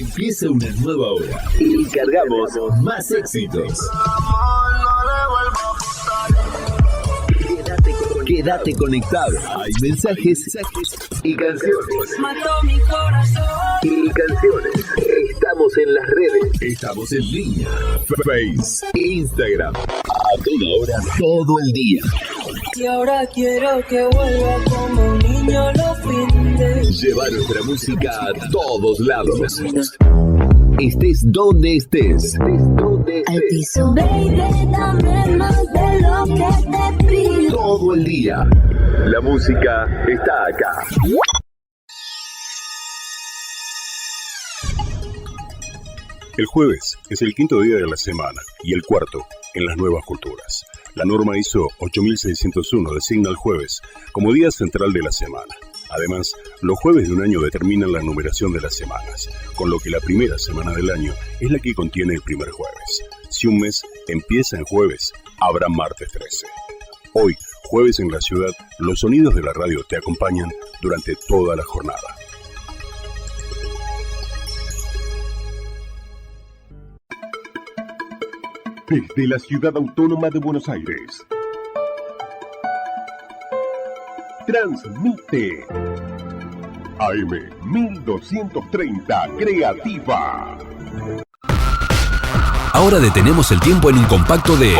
Empieza una nueva hora y cargamos más éxitos. Quédate conectado. Hay mensajes y canciones. Mató mi corazón. Y canciones. Estamos en las redes. Estamos en línea. Face, Instagram. A toda hora, todo el día. Y ahora quiero que vuelva como un niño los fines. Lleva nuestra música a todos lados. Estés donde estés. Al piso. Baby, dame más de lo que te pido. Todo el día. La música está acá. El jueves es el quinto día de la semana y el cuarto en las nuevas culturas. La norma ISO 8601 designa el jueves como día central de la semana. Además, los jueves de un año determinan la numeración de las semanas, con lo que la primera semana del año es la que contiene el primer jueves. Si un mes empieza en jueves, habrá martes 13. Hoy, jueves en la ciudad, los sonidos de la radio te acompañan durante toda la jornada. Desde la Ciudad Autónoma de Buenos Aires, transmite AM 1230 Creativa. Ahora detenemos el tiempo en un compacto de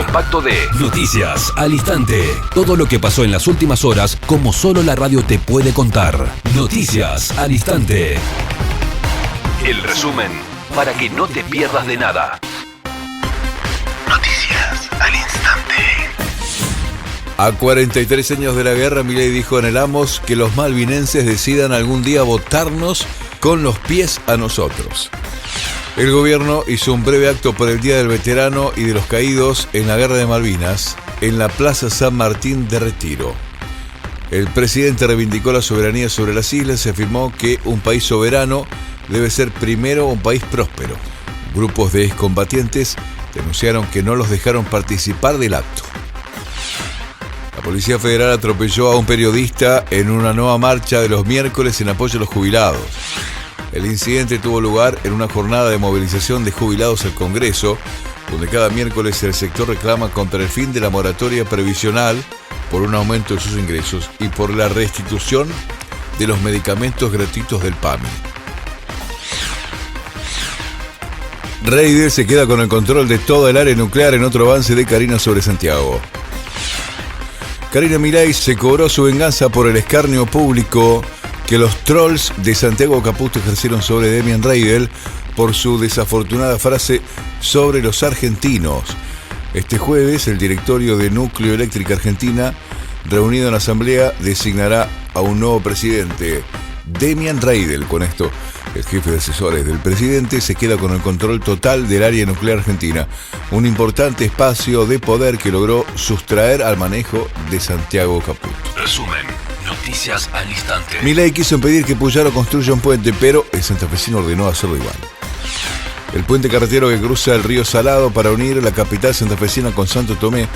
Noticias al Instante. Todo lo que pasó en las últimas horas, como solo la radio te puede contar. Noticias al Instante. El resumen para que no te pierdas de nada. Noticias al Instante. A 43 años de la guerra, Milei dijo: anhelamos que los malvinenses decidan algún día votarnos con los pies a nosotros. El gobierno hizo un breve acto por el Día del Veterano y de los Caídos en la Guerra de Malvinas en la Plaza San Martín de Retiro. El presidente reivindicó la soberanía sobre las islas y afirmó que un país soberano debe ser primero un país próspero. Grupos de excombatientes denunciaron que no los dejaron participar del acto. La Policía Federal atropelló a un periodista en una nueva marcha de los miércoles en apoyo a los jubilados. El incidente tuvo lugar en una jornada de movilización de jubilados al Congreso, donde cada miércoles el sector reclama contra el fin de la moratoria previsional por un aumento de sus ingresos y por la restitución de los medicamentos gratuitos del PAMI. Raider se queda con el control de toda el área nuclear en otro avance de Karina sobre Santiago. Karina Milei se cobró su venganza por el escarnio público que los trolls de Santiago Caputo ejercieron sobre Demian Reidel por su desafortunada frase sobre los argentinos. Este jueves, el directorio de Núcleo Eléctrica Argentina, reunido en la asamblea, designará a un nuevo presidente, Demian Reidel. Con esto, el jefe de asesores del presidente se queda con el control total del área nuclear argentina, un importante espacio de poder que logró sustraer al manejo de Santiago Caputo. Resumen. Noticias al Instante. Milei quiso impedir que Puyaro construya un puente, pero el santafesino ordenó hacerlo igual. El puente carretero que cruza el río Salado para unir la capital santafesina con Santo Tomé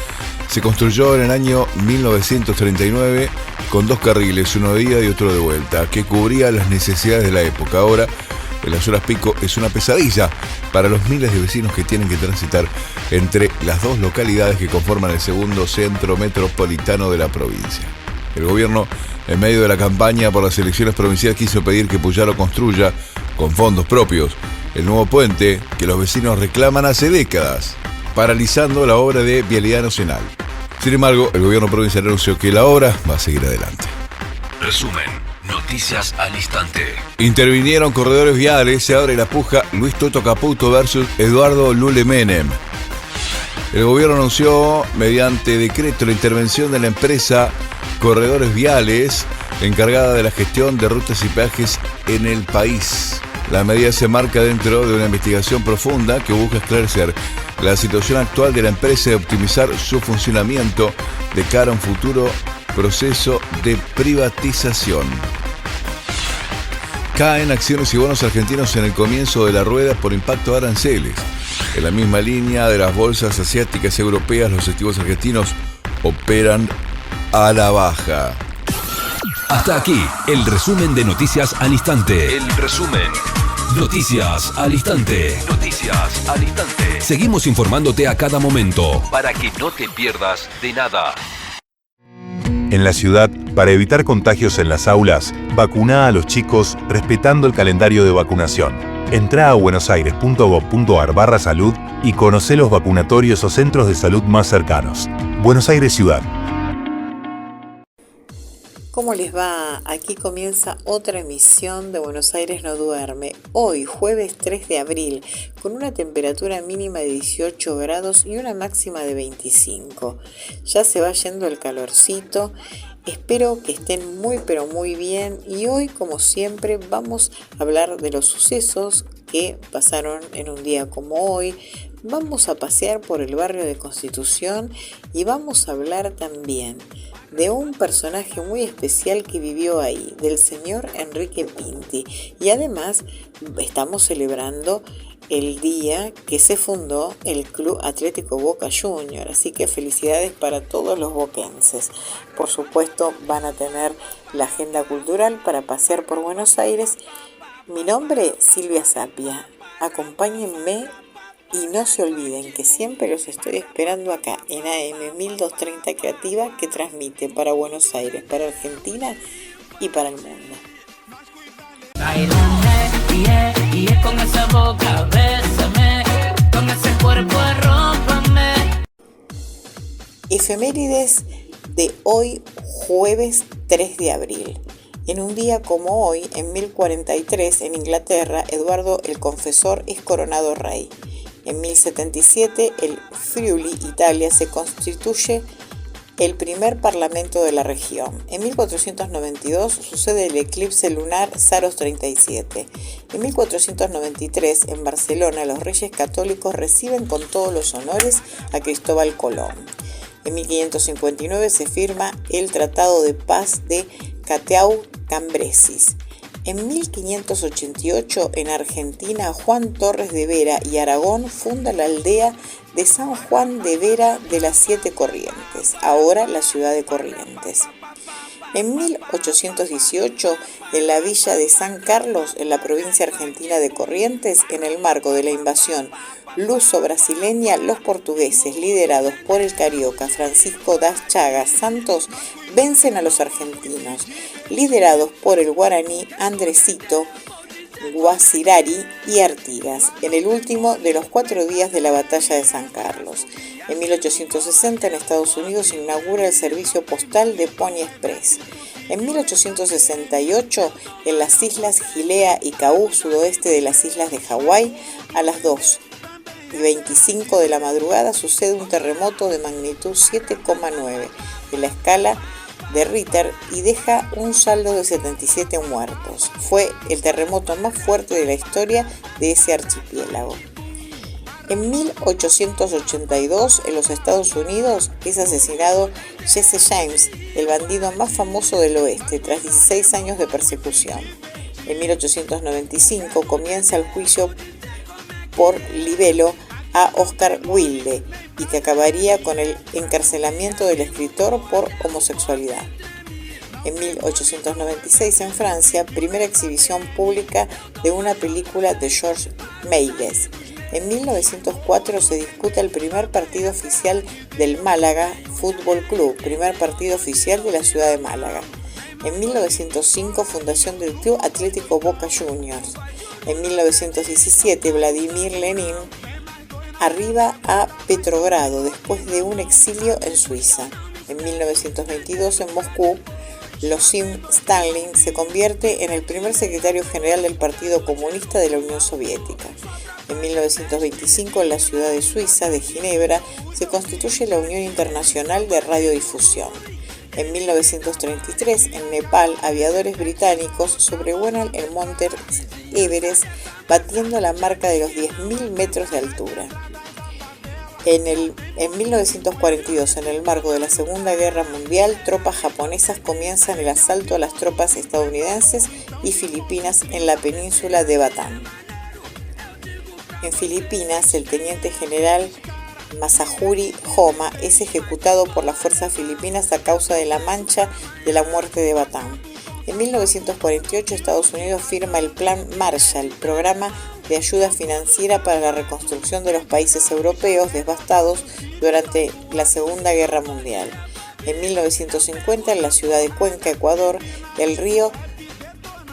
se construyó en el año 1939 con 2 carriles, uno de ida y otro de vuelta, que cubría las necesidades de la época. Ahora, en las horas pico, es una pesadilla para los miles de vecinos que tienen que transitar entre las dos localidades que conforman el segundo centro metropolitano de la provincia. El gobierno, en medio de la campaña por las elecciones provinciales, quiso pedir que Puyaro construya, con fondos propios, el nuevo puente que los vecinos reclaman hace décadas, paralizando la obra de Vialidad Nacional. Sin embargo, el gobierno provincial anunció que la obra va a seguir adelante. Resumen. Noticias al Instante. Intervinieron corredores viales, se abre la puja Luis Toto Caputo versus Eduardo Lule Menem. El gobierno anunció mediante decreto la intervención de la empresa Corredores Viales, encargada de la gestión de rutas y peajes en el país. La medida se marca dentro de una investigación profunda que busca esclarecer la situación actual de la empresa y optimizar su funcionamiento de cara a un futuro proceso de privatización. Caen acciones y bonos argentinos en el comienzo de la rueda por impacto de aranceles. En la misma línea de las bolsas asiáticas y europeas, los activos argentinos operan a la baja. Hasta aquí el resumen de Noticias al Instante. El resumen. Noticias al instante. Noticias al instante. Seguimos informándote a cada momento para que no te pierdas de nada. En la ciudad, para evitar contagios en las aulas, vacuna a los chicos respetando el calendario de vacunación. Entrá a buenosaires.gov.ar/salud y conocé los vacunatorios o centros de salud más cercanos. Buenos Aires Ciudad. ¿Cómo les va? Aquí comienza otra emisión de Buenos Aires no duerme. Hoy, jueves 3 de abril, con una temperatura mínima de 18 grados y una máxima de 25. Ya se va yendo el calorcito. Espero que estén muy pero muy bien y hoy, como siempre, vamos a hablar de los sucesos que pasaron en un día como hoy. Vamos a pasear por el barrio de Constitución y vamos a hablar también de un personaje muy especial que vivió ahí, del señor Enrique Pinti. Y además estamos celebrando el día que se fundó el Club Atlético Boca Juniors, así que felicidades para todos los boquenses. Por supuesto van a tener la agenda cultural para pasear por Buenos Aires. Mi nombre es Silvia Sapia, acompáñenme. Y no se olviden que siempre los estoy esperando acá en AM 1230 Creativa, que transmite para Buenos Aires, para Argentina y para el mundo. Con esa boca, bésame, con ese cuerpo, arrópame. Efemérides de hoy, jueves 3 de abril. En un día como hoy, en 1043, en Inglaterra, Eduardo el Confesor es coronado rey. En 1077, en Friuli, Italia, se constituye el primer parlamento de la región. En 1492 sucede el eclipse lunar Saros 37. En 1493, en Barcelona, los reyes católicos reciben con todos los honores a Cristóbal Colón. En 1559 se firma el Tratado de Paz de Cateau-Cambresis. En 1588, en Argentina, Juan Torres de Vera y Aragón funda la aldea de San Juan de Vera de las Siete Corrientes, ahora la ciudad de Corrientes. En 1818, en la villa de San Carlos, en la provincia argentina de Corrientes, en el marco de la invasión luso-brasileña, los portugueses, liderados por el carioca Francisco das Chagas Santos, vencen a los argentinos, liderados por el guaraní Andresito Guasirari y Artigas, en el último de los 4 días de la batalla de San Carlos. En 1860, en Estados Unidos, se inaugura el servicio postal de Pony Express. En 1868, en las islas Gilea y Kaú, sudoeste de las islas de Hawái, a las 2:25 de la madrugada sucede un terremoto de magnitud 7,9 en la escala de Richter y deja un saldo de 77 muertos. Fue el terremoto más fuerte de la historia de ese archipiélago. En 1882, en los Estados Unidos, es asesinado Jesse James, el bandido más famoso del oeste, tras 16 años de persecución. En 1895 comienza el juicio por libelo a Oscar Wilde y que acabaría con el encarcelamiento del escritor por homosexualidad. En 1896, en Francia, primera exhibición pública de una película de Georges Méliès. En 1904 se disputa el primer partido oficial del Málaga Fútbol Club, primer partido oficial de la ciudad de Málaga. En 1905, fundación del Club Atlético Boca Juniors. En 1917, Vladimir Lenin arriba a Petrogrado después de un exilio en Suiza. En 1922, en Moscú, Losif Stalin se convierte en el primer secretario general del Partido Comunista de la Unión Soviética. En 1925, en la ciudad de Suiza de Ginebra, se constituye la Unión Internacional de Radiodifusión. En 1933, en Nepal, aviadores británicos sobrevuelan el monte Everest, batiendo la marca de los 10.000 metros de altura. En 1942, en el marco de la Segunda Guerra Mundial, tropas japonesas comienzan el asalto a las tropas estadounidenses y filipinas en la península de Batán. En Filipinas, el teniente general Masahuri Homa es ejecutado por las fuerzas filipinas a causa de la mancha de la muerte de Batán. En 1948 Estados Unidos firma el Plan Marshall, programa de ayuda financiera para la reconstrucción de los países europeos devastados durante la Segunda Guerra Mundial. En 1950, en la ciudad de Cuenca, Ecuador, el río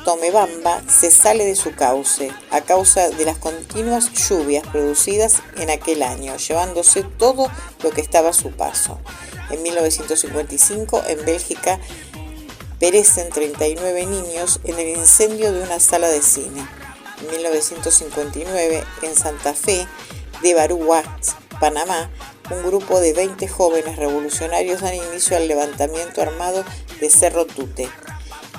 Tomebamba se sale de su cauce a causa de las continuas lluvias producidas en aquel año, llevándose todo lo que estaba a su paso. En 1955, en Bélgica, perecen 39 niños en el incendio de una sala de cine. En 1959, en Santa Fe de Baruach, Panamá, un grupo de 20 jóvenes revolucionarios dan inicio al levantamiento armado de Cerro Tute.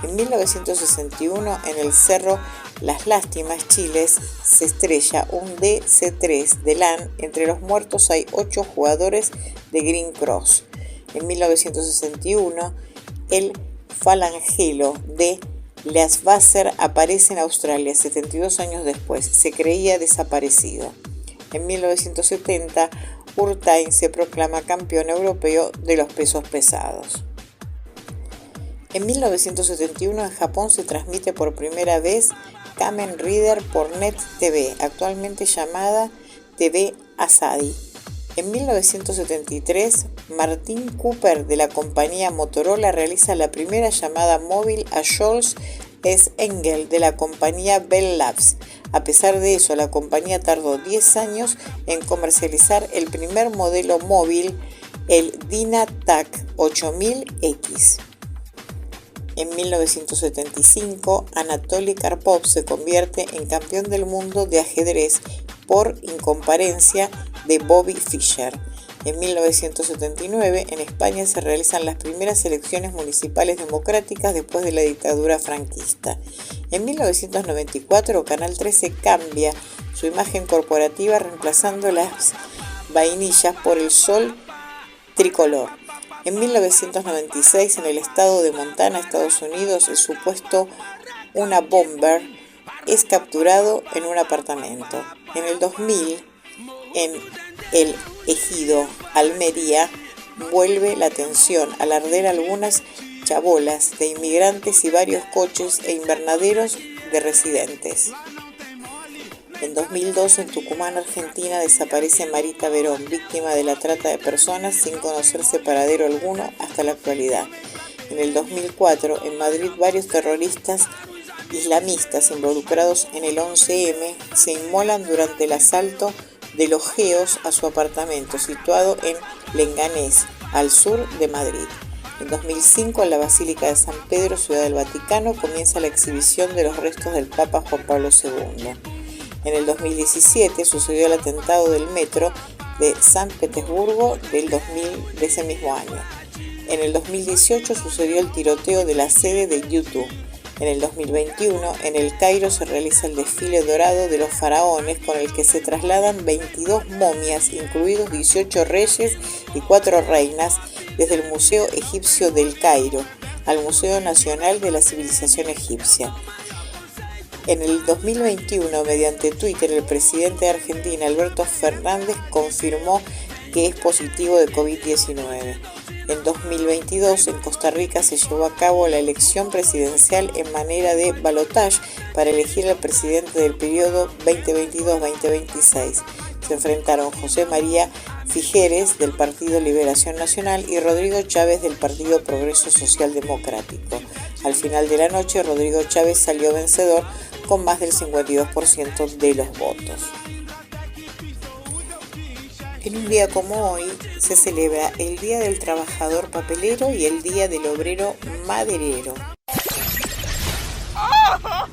En 1961, en el Cerro Las Lástimas, Chile, se estrella un DC-3 de LAN. Entre los muertos hay 8 jugadores de Green Cross. En 1961, el Falangelo de Leaswasser aparece en Australia 72 años después. Se creía desaparecido. En 1970, Urtain se proclama campeón europeo de los pesos pesados. En 1971 en Japón se transmite por primera vez Kamen Rider por Net TV, actualmente llamada TV Asahi. En 1973, Martin Cooper de la compañía Motorola realiza la primera llamada móvil a Jules S. Engel de la compañía Bell Labs. A pesar de eso, la compañía tardó 10 años en comercializar el primer modelo móvil, el Dynatac 8000X. En 1975, Anatoly Karpov se convierte en campeón del mundo de ajedrez por incomparencia de Bobby Fischer. En 1979, en España se realizan las primeras elecciones municipales democráticas después de la dictadura franquista. En 1994, Canal 13 cambia su imagen corporativa reemplazando las vainillas por el sol tricolor. En 1996, en el estado de Montana, Estados Unidos, el supuesto una bomber es capturado en un apartamento. En el 2000, en el ejido Almería, vuelve la tensión al arder algunas chabolas de inmigrantes y varios coches e invernaderos de residentes. En 2002, en Tucumán, Argentina, desaparece Marita Verón, víctima de la trata de personas sin conocerse paradero alguno hasta la actualidad. En el 2004, en Madrid, varios terroristas islamistas involucrados en el 11M se inmolan durante el asalto de los GEOS a su apartamento situado en Leganés, al sur de Madrid. En 2005, en la Basílica de San Pedro, Ciudad del Vaticano, comienza la exhibición de los restos del Papa Juan Pablo II. En el 2017 sucedió el atentado del metro de San Petersburgo de ese mismo año. En el 2018 sucedió el tiroteo de la sede de YouTube. En el 2021, en el Cairo se realiza el desfile dorado de los faraones con el que se trasladan 22 momias, incluidos 18 reyes y 4 reinas, desde el Museo Egipcio del Cairo al Museo Nacional de la Civilización Egipcia. En el 2021, mediante Twitter, el presidente de Argentina, Alberto Fernández, confirmó que es positivo de COVID-19. En 2022, en Costa Rica, se llevó a cabo la elección presidencial en manera de balotaje para elegir al presidente del periodo 2022-2026. Se enfrentaron José María Figueres, del Partido Liberación Nacional, y Rodrigo Chávez, del Partido Progreso Social Democrático. Al final de la noche, Rodrigo Chávez salió vencedor con más del 52% de los votos. En un día como hoy se celebra el Día del Trabajador Papelero y el Día del Obrero Maderero.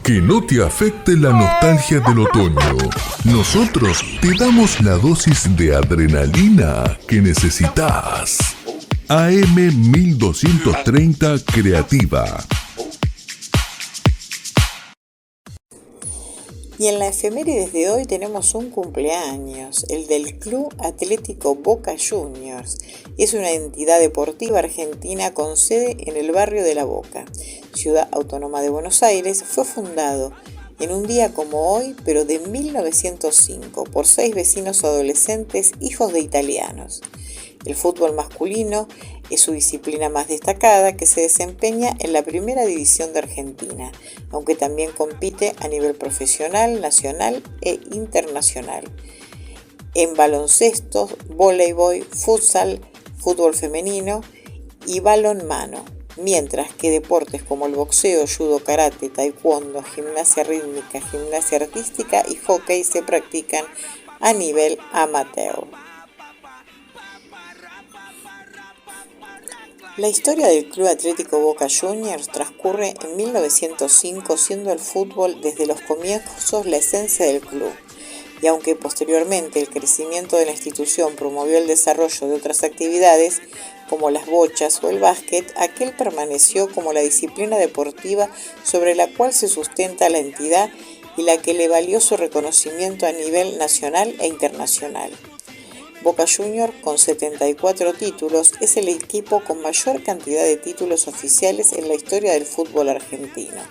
Que no te afecte la nostalgia del otoño. Nosotros te damos la dosis de adrenalina que necesitas. AM 1230 Creativa. Y en la efemérides de hoy tenemos un cumpleaños, el del Club Atlético Boca Juniors. Es una entidad deportiva argentina con sede en el barrio de La Boca, ciudad autónoma de Buenos Aires. Fue fundado en un día como hoy, pero de 1905, por 6 vecinos adolescentes hijos de italianos. El fútbol masculino es su disciplina más destacada, que se desempeña en la primera división de Argentina, aunque también compite a nivel profesional, nacional e internacional. En baloncesto, voleibol, futsal, fútbol femenino y balonmano, mientras que deportes como el boxeo, judo, karate, taekwondo, gimnasia rítmica, gimnasia artística y hockey se practican a nivel amateur. La historia del Club Atlético Boca Juniors transcurre en 1905, siendo el fútbol desde los comienzos la esencia del club. Y aunque posteriormente el crecimiento de la institución promovió el desarrollo de otras actividades, como las bochas o el básquet, aquel permaneció como la disciplina deportiva sobre la cual se sustenta la entidad y la que le valió su reconocimiento a nivel nacional e internacional. Boca Juniors, con 74 títulos, es el equipo con mayor cantidad de títulos oficiales en la historia del fútbol argentino.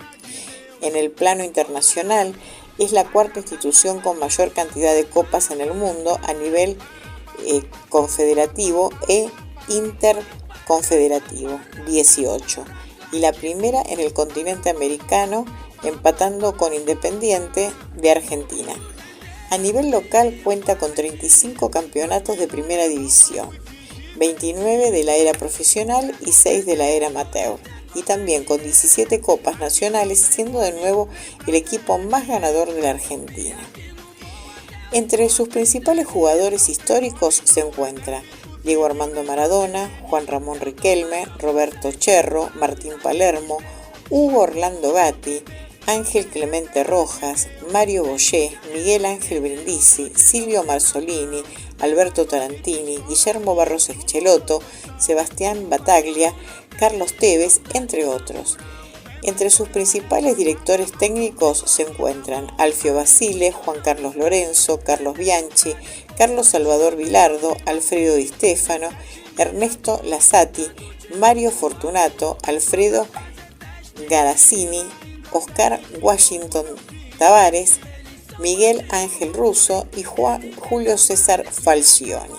En el plano internacional, es la cuarta institución con mayor cantidad de copas en el mundo a nivel confederativo e interconfederativo, 18, y la primera en el continente americano, empatando con Independiente de Argentina. A nivel local cuenta con 35 campeonatos de primera división, 29 de la era profesional y 6 de la era amateur, y también con 17 copas nacionales, siendo de nuevo el equipo más ganador de la Argentina. Entre sus principales jugadores históricos se encuentra Diego Armando Maradona, Juan Ramón Riquelme, Roberto Cherro, Martín Palermo, Hugo Orlando Gatti, Ángel Clemente Rojas, Mario Boyé, Miguel Ángel Brindisi, Silvio Marzolini, Alberto Tarantini, Guillermo Barros Excelotto, Sebastián Bataglia, Carlos Tevez, entre otros. Entre sus principales directores técnicos se encuentran Alfio Basile, Juan Carlos Lorenzo, Carlos Bianchi, Carlos Salvador Vilardo, Alfredo Di Stefano, Ernesto Lasati, Mario Fortunato, Alfredo Garazzini, Oscar Washington Tavares, Miguel Ángel Russo y Julio César Falcioni.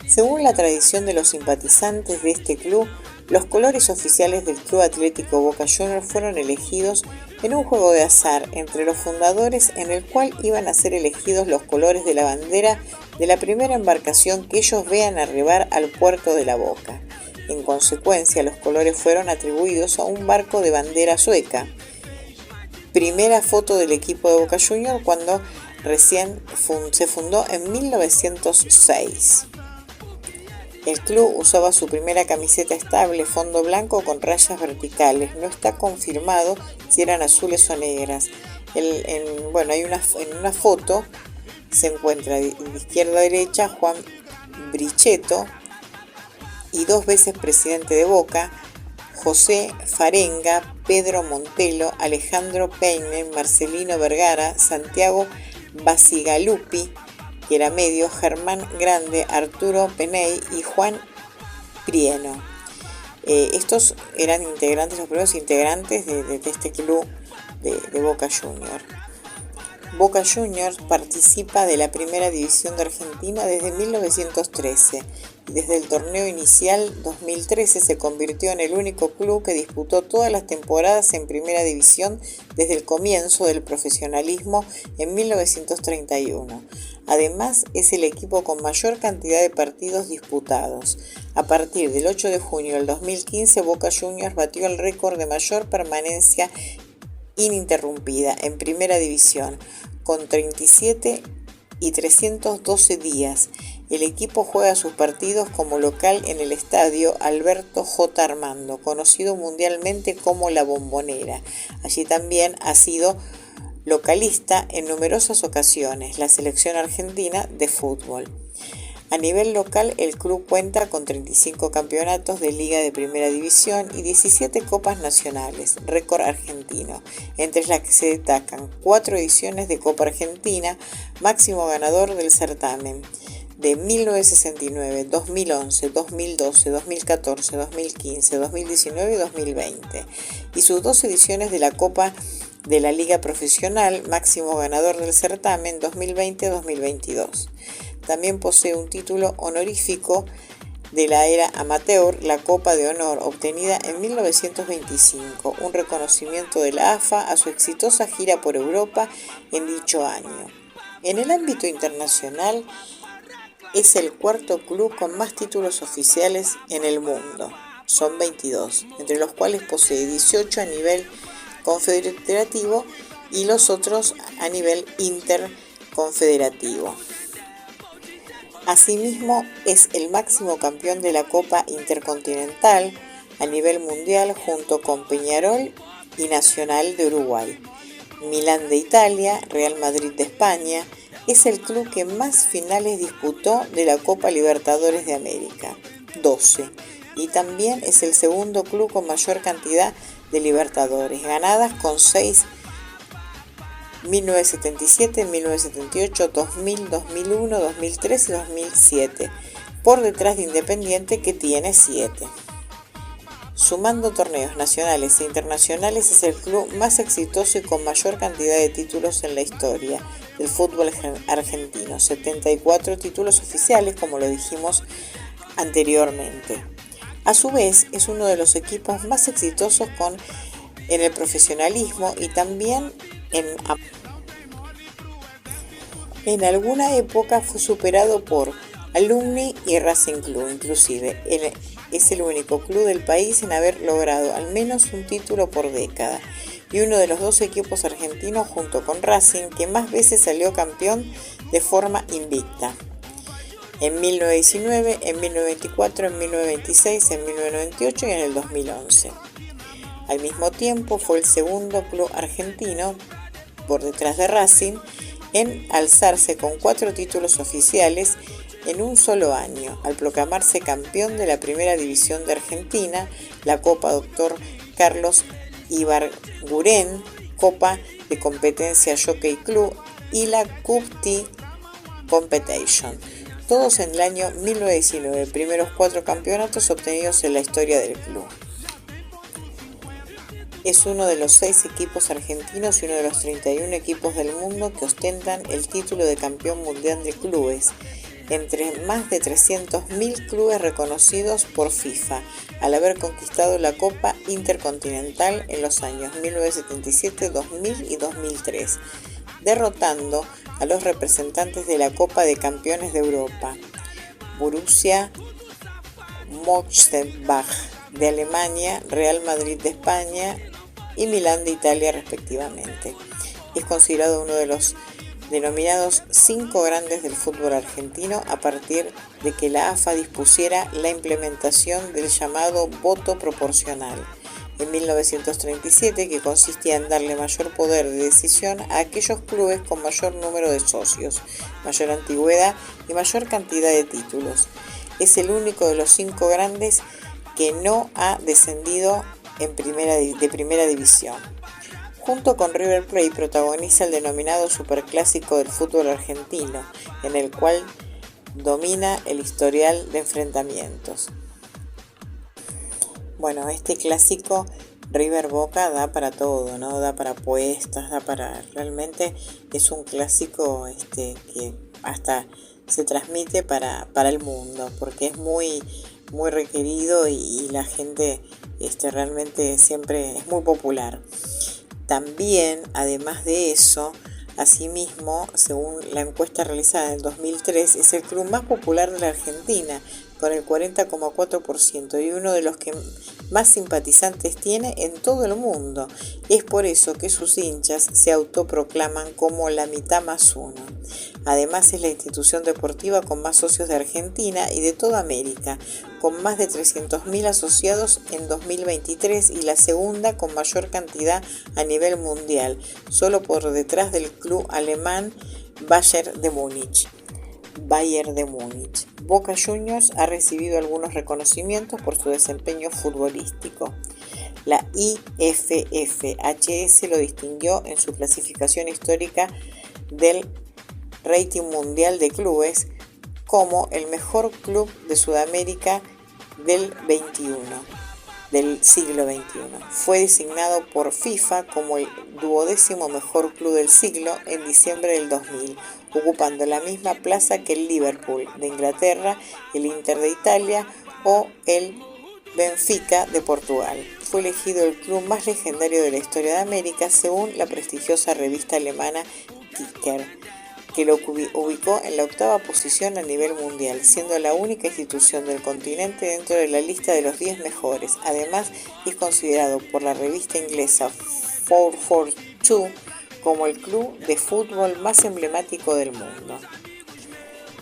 Según la tradición de los simpatizantes de este club, los colores oficiales del Club Atlético Boca Juniors fueron elegidos en un juego de azar entre los fundadores, en el cual iban a ser elegidos los colores de la bandera de la primera embarcación que ellos vean arribar al puerto de La Boca. En consecuencia, los colores fueron atribuidos a un barco de bandera sueca. Primera foto del equipo de Boca Juniors cuando recién se fundó en 1906. El club usaba su primera camiseta estable, fondo blanco con rayas verticales. No está confirmado si eran azules o negras. En una foto se encuentra de izquierda a derecha Juan Brichetto y 2 veces presidente de Boca, José Farenga, Pedro Montelo, Alejandro Peine, Marcelino Vergara, Santiago Basigalupi, que era medio, Germán Grande, Arturo Peney y Juan Prieno. Estos eran los primeros integrantes de este club de Boca Juniors. Boca Juniors participa de la primera división de Argentina desde 1913 y desde el torneo inicial 2013 se convirtió en el único club que disputó todas las temporadas en primera división desde el comienzo del profesionalismo en 1931. Además, es el equipo con mayor cantidad de partidos disputados. A partir del 8 de junio del 2015, Boca Juniors batió el récord de mayor permanencia ininterrumpida en primera división, con 37 y 312 días. El equipo juega sus partidos como local en el estadio Alberto J. Armando, conocido mundialmente como La Bombonera. Allí también ha sido localista en numerosas ocasiones la selección argentina de fútbol. A nivel local, el club cuenta con 35 campeonatos de Liga de Primera División y 17 copas nacionales, récord argentino, entre las que se destacan 4 ediciones de Copa Argentina, máximo ganador del certamen, de 1969, 2011, 2012, 2014, 2015, 2019 y 2020, y sus 2 ediciones de la Copa de la Liga Profesional, máximo ganador del certamen, 2020-2022. También posee un título honorífico de la era amateur, la Copa de Honor, obtenida en 1925, un reconocimiento de la AFA a su exitosa gira por Europa en dicho año. En el ámbito internacional, es el cuarto club con más títulos oficiales en el mundo. Son 22, entre los cuales posee 18 a nivel confederativo y los otros a nivel interconfederativo. Asimismo, es el máximo campeón de la Copa Intercontinental a nivel mundial junto con Peñarol y Nacional de Uruguay. Milán de Italia, Real Madrid de España, es el club que más finales disputó de la Copa Libertadores de América, 12, y también es el segundo club con mayor cantidad de Libertadores, ganadas con 6, 1977, 1978, 2000, 2001, 2003 y 2007, por detrás de Independiente, que tiene 7. Sumando torneos nacionales e internacionales, es el club más exitoso y con mayor cantidad de títulos en la historia del fútbol argentino, 74 títulos oficiales, como lo dijimos anteriormente. A su vez, es uno de los equipos más exitosos en el profesionalismo y también en alguna época fue superado por Alumni y Racing Club, inclusive. Es el único club del país en haber logrado al menos un título por década y uno de los dos equipos argentinos junto con Racing que más veces salió campeón de forma invicta. En 1919, en 1924, en 1926, en 1998 y en el 2011. Al mismo tiempo fue el segundo club argentino, por detrás de Racing, en alzarse con 4 títulos oficiales en un solo año, al proclamarse campeón de la Primera División de Argentina, la Copa Dr. Carlos Ibarguren, Copa de Competencia Jockey Club y la Cup T Competition, todos en el año 1919, primeros 4 campeonatos obtenidos en la historia del club. Es uno de los 6 equipos argentinos y uno de los 31 equipos del mundo que ostentan el título de campeón mundial de clubes, entre más de 300.000 clubes reconocidos por FIFA, al haber conquistado la Copa Intercontinental en los años 1977, 2000 y 2003, derrotando a los representantes de la Copa de Campeones de Europa, Borussia Mönchengladbach de Alemania, Real Madrid de España y Milán de Italia respectivamente. Es considerado uno de los denominados 5 grandes del fútbol argentino a partir de que la AFA dispusiera la implementación del llamado voto proporcional en 1937, que consistía en darle mayor poder de decisión a aquellos clubes con mayor número de socios, mayor antigüedad y mayor cantidad de títulos. Es el único de los 5 grandes que no ha descendido de primera división. Junto con River Plate protagoniza el denominado superclásico del fútbol argentino, en el cual domina el historial de enfrentamientos. Bueno, este clásico River Boca da para todo, ¿no? Da para apuestas, realmente es un clásico que hasta se transmite para el mundo, porque es muy requerido y la gente realmente siempre es muy popular. También, además de eso, asimismo, según la encuesta realizada en el 2003, es el club más popular de la Argentina, con el 40,4% y uno de los que más simpatizantes tiene en todo el mundo. Es por eso que sus hinchas se autoproclaman como la mitad más uno. Además, es la institución deportiva con más socios de Argentina y de toda América, con más de 300.000 asociados en 2023 y la segunda con mayor cantidad a nivel mundial, solo por detrás del club alemán Bayern de Múnich. Boca Juniors ha recibido algunos reconocimientos por su desempeño futbolístico. La IFFHS lo distinguió en su clasificación histórica del rating mundial de clubes como el mejor club de Sudamérica del siglo XXI. Fue designado por FIFA como el 12º mejor club del siglo en diciembre del 2000, ocupando la misma plaza que el Liverpool de Inglaterra, el Inter de Italia o el Benfica de Portugal. Fue elegido el club más legendario de la historia de América según la prestigiosa revista alemana Kicker, que lo ubicó en la 8ª posición a nivel mundial, siendo la única institución del continente dentro de la lista de los 10 mejores. Además, es considerado por la revista inglesa 442 como el club de fútbol más emblemático del mundo.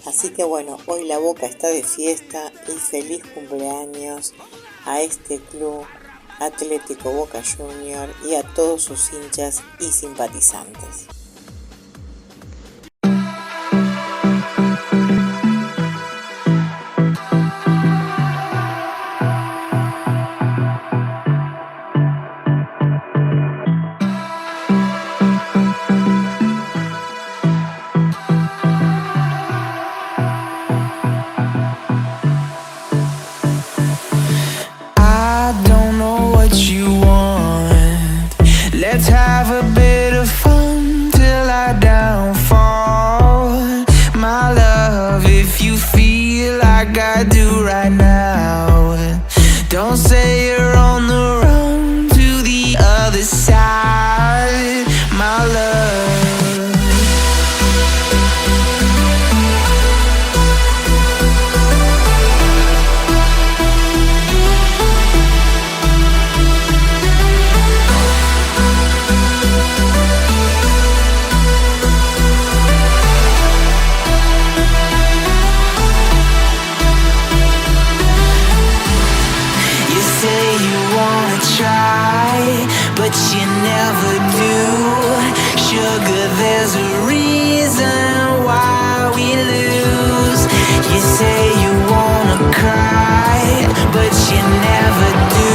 Así que bueno, hoy la Boca está de fiesta y feliz cumpleaños a este club Atlético Boca Junior y a todos sus hinchas y simpatizantes. Let's have a bit of fun till I downfall. My love, if you feel like I do right now, don't say you're on the run to the other side. My love. But you never do. Sugar, there's a reason why we lose. You say you wanna cry, but you never do.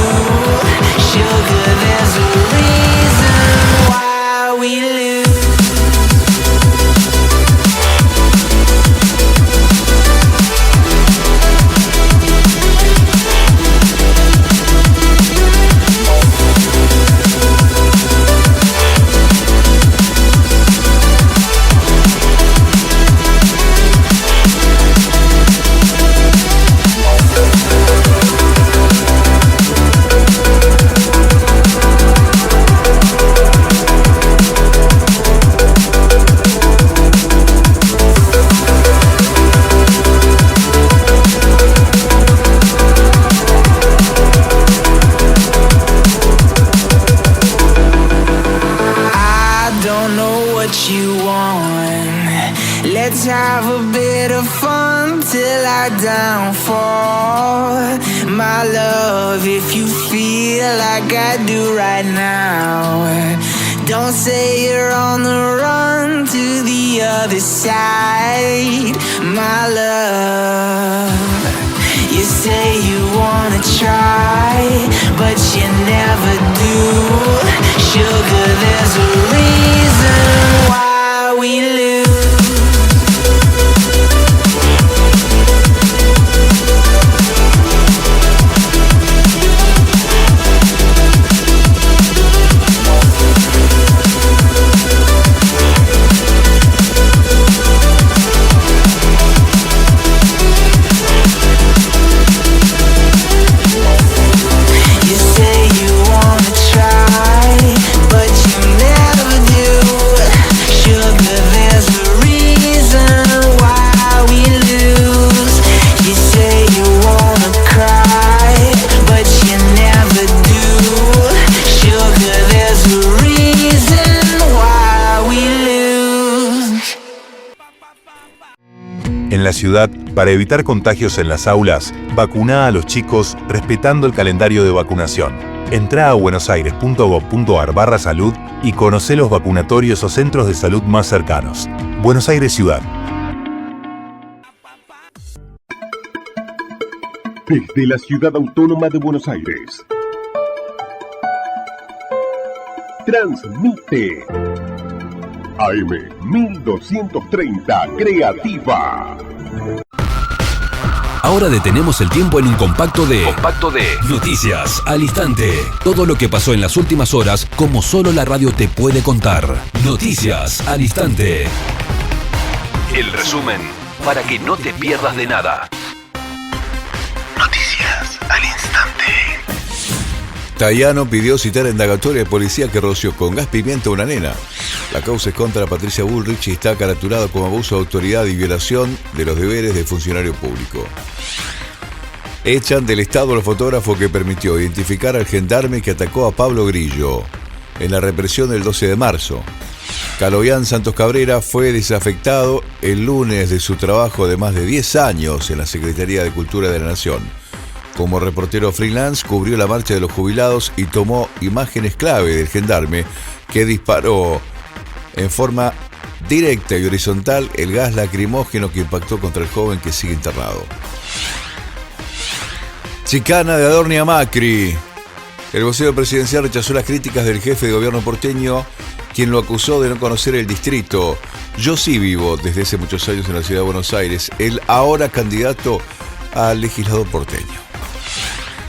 Sugar, there's a reason why we lose. Let's have a bit of fun till I downfall. My love, if you feel like I do right now, don't say you're on the run to the other side. My love, you say you wanna try, but you never do. Sugar, there's a reason why we lose. En la ciudad, para evitar contagios en las aulas, vacuná a los chicos respetando el calendario de vacunación. Entrá a buenosaires.gov.ar/salud y conocé los vacunatorios o centros de salud más cercanos. Buenos Aires Ciudad. Desde la Ciudad Autónoma de Buenos Aires. Transmite AM 1230 Creativa. Ahora detenemos el tiempo en un compacto de Noticias al Instante. Todo lo que pasó en las últimas horas, como solo la radio te puede contar. Noticias al Instante. El resumen para que no te pierdas de nada. Noticias al instante. Tayano pidió citar a indagatoria de policía que roció con gas pimienta a una nena. La causa es contra Patricia Bullrich y está caraturada como abuso de autoridad y violación de los deberes de funcionario público. Echan del Estado al fotógrafo que permitió identificar al gendarme que atacó a Pablo Grillo en la represión del 12 de marzo. Caloyán Santos Cabrera fue desafectado el lunes de su trabajo de más de 10 años en la Secretaría de Cultura de la Nación. Como reportero freelance, cubrió la marcha de los jubilados y tomó imágenes clave del gendarme que disparó en forma directa y horizontal el gas lacrimógeno que impactó contra el joven que sigue internado. Chicana de Adorni a Macri. El vocero presidencial rechazó las críticas del jefe de gobierno porteño, quien lo acusó de no conocer el distrito. Yo sí vivo desde hace muchos años en la ciudad de Buenos Aires, el ahora candidato al legislador porteño.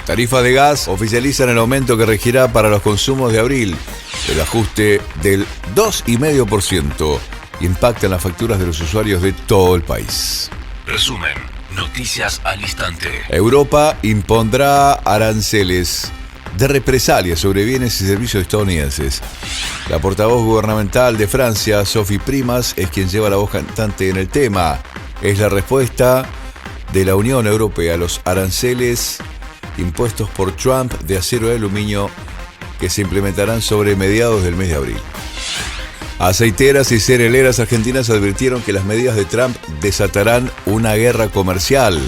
Tarifas de gas oficializan el aumento que regirá para los consumos de abril. El ajuste del 2,5% impacta en las facturas de los usuarios de todo el país. Resumen. Noticias al instante. Europa impondrá aranceles de represalia sobre bienes y servicios estadounidenses. La portavoz gubernamental de Francia, Sophie Primas, es quien lleva la voz cantante en el tema. Es la respuesta de la Unión Europea a los aranceles impuestos por Trump de acero y aluminio que se implementarán sobre mediados del mes de abril. Aceiteras y cerealeras argentinas advirtieron que las medidas de Trump desatarán una guerra comercial.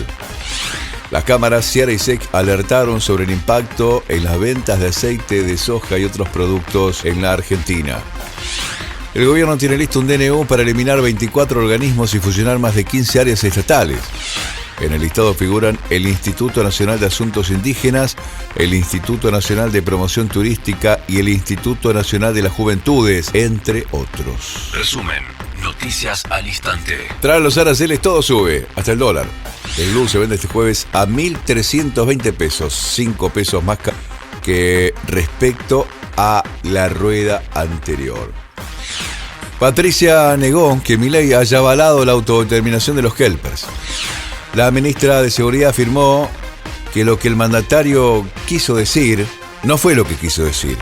Las cámaras Sierra y SEC alertaron sobre el impacto en las ventas de aceite de soja y otros productos en la Argentina. El gobierno tiene listo un DNU para eliminar 24 organismos y fusionar más de 15 áreas estatales. En el listado figuran el Instituto Nacional de Asuntos Indígenas, el Instituto Nacional de Promoción Turística y el Instituto Nacional de las Juventudes, entre otros. Resumen. Noticias al instante. Tras los aranceles todo sube, hasta el dólar. El blue se vende este jueves a 1.320 pesos, 5 pesos más que respecto a la rueda anterior. Patricia negó que Milei haya avalado la autodeterminación de los helpers. La ministra de Seguridad afirmó que lo que el mandatario quiso decir no fue lo que quiso decir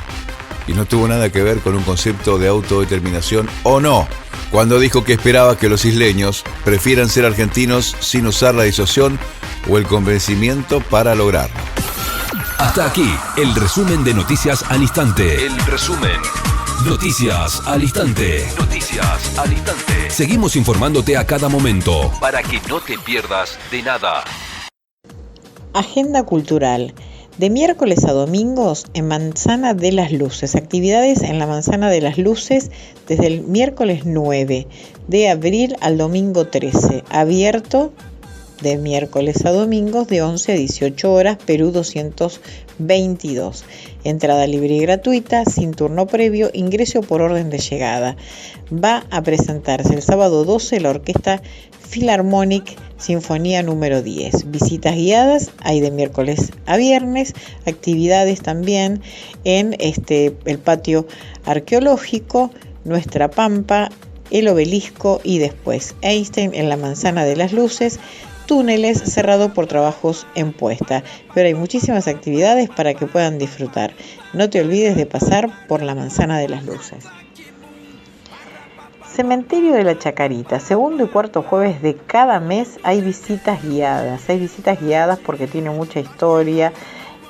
y no tuvo nada que ver con un concepto de autodeterminación o no, cuando dijo que esperaba que los isleños prefieran ser argentinos sin usar la disuasión o el convencimiento para lograrlo. Hasta aquí el resumen de Noticias al Instante. El resumen. Noticias al Instante. Noticias al Instante. Seguimos informándote a cada momento para que no te pierdas de nada. Agenda cultural. De miércoles a domingos en Manzana de las Luces. Actividades en la Manzana de las Luces desde el miércoles 9 de abril al domingo 13. Abierto de miércoles a domingos de 11 a 18 horas, Perú 222. Entrada libre y gratuita, sin turno previo, ingreso por orden de llegada. Va a presentarse el sábado 12 la Orquesta Philharmonic Sinfonía número 10. Visitas guiadas hay de miércoles a viernes. Actividades también en el patio arqueológico, Nuestra Pampa, el Obelisco y después Einstein en la Manzana de las Luces. Túneles cerrado por trabajos en puesta, pero hay muchísimas actividades para que puedan disfrutar. No te olvides de pasar por la Manzana de las Luces. Cementerio de la Chacarita, segundo y cuarto jueves de cada mes hay visitas guiadas. Hay visitas guiadas porque tiene mucha historia